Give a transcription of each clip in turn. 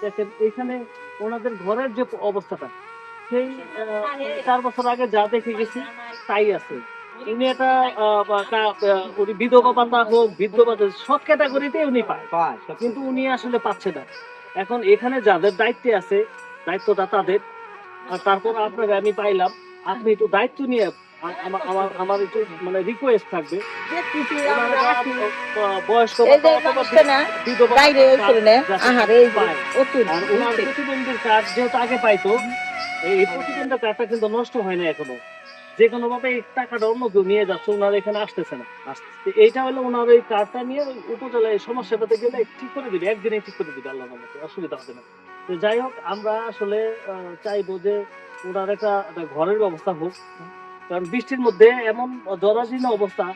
দেখেন এখানে ওনাদের ঘরের যে অবস্থাটা, সেই 4 বছর আগে যা দেখে গেছি তাই আছে। উনি এটা উনি বিধবা ভাতা হোক, বৃদ্ধ ভাতা সব ক্যাটাগরিতে উনি পায়। কিন্তু উনি আসলে পাচ্ছে না। এখন এখানে যাদের দায়িত্বে আছে, দায়িত্বটা তাদের। আর তারপর আপনাকে আমি পাইলাম, আপনি একটু দায়িত্ব নিয়ে আমার একটু মানে রিকোয়েস্ট থাকবে, দেখতেছি ওনারা আমরা আসি বয়স্ক এই যে ভাতা অথবা মানুষটা না বিধবা বাইরে ওই ভাতা করে নেয় যাতে আহারে এই যে পায়। অতুল আর ওনার প্রতিবন্ধীর কার্ড যেহেতু আগে পাইতো, এই প্রতিবন্ধীর কার্ডটা কিন্তু নষ্ট হয় না এখনো। যে কোনো ভাবে এই টাকাটা অন্য কেউ নিয়ে যাচ্ছে, ওনার এখানে আসতেছে না। তো এইটা হলো ওনার এই কার্ডটা নিয়ে ওই উপজেলায় সমস্যাটাতে গেলে ঠিক করে দিবে, একদিনে ঠিক করে দিবে আল্লাহর রহমতে, অসুবিধা হবে না। তো যাই হোক, আমরা আসলে চাইবো যে ওনার একটা ঘরের ব্যবস্থা হোক। কারণ বৃষ্টির মধ্যে এমন জরাজীর্ণ অবস্থা,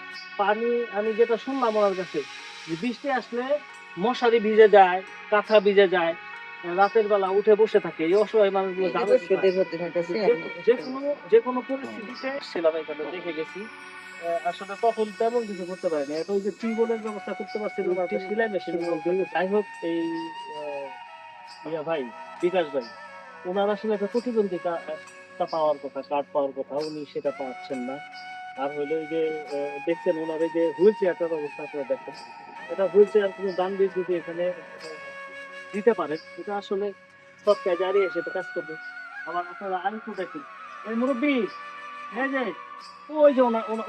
পানি আমি যেটা শুনলাম ওনার কাছে, যে বৃষ্টি আসলে মশারি ভিজে যায়, কাঁথা ভিজে যায়, রাতের বেলা উঠে বসে থাকে এই অসহায় মানুষগুলো জানো কি পায়? হতে থাকতেছে যে কোনো পরিস্থিতিতে ছিলাম এখানে, দেখে গেছি। আসলে তখন তেমন কিছু করতে পারিনি, এটা ওই যে টিউবওয়েলের ব্যবস্থা করতে পারছিল না, একটা সেলাই মেশিন। যাই হোক, এই ভাই, বিকাশ ভাই, ওনার আসলে একটা প্রতিবন্ধী পাওয়ার কথা, কার্ড পাওয়ার কথা, উনি সেটা পাচ্ছেন না। আর হইলো এই যে দেখছেন ওনার এই যে হুইল চেয়ারটার অবস্থা করে দেখেন, এটা হুইল চেয়ার কোনো দান দিয়ে যদি এখানে দিতে পারেন, এটা আসলে সৎকার জারি এসে তো কাজ করবে। আবার আপনারা আরেকটু দেখুন, এই মুরব্বী, এই যে ওই যে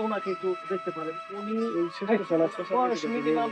ওনাকে একটু দেখতে পারেন, উনি বয়স মিনিমাম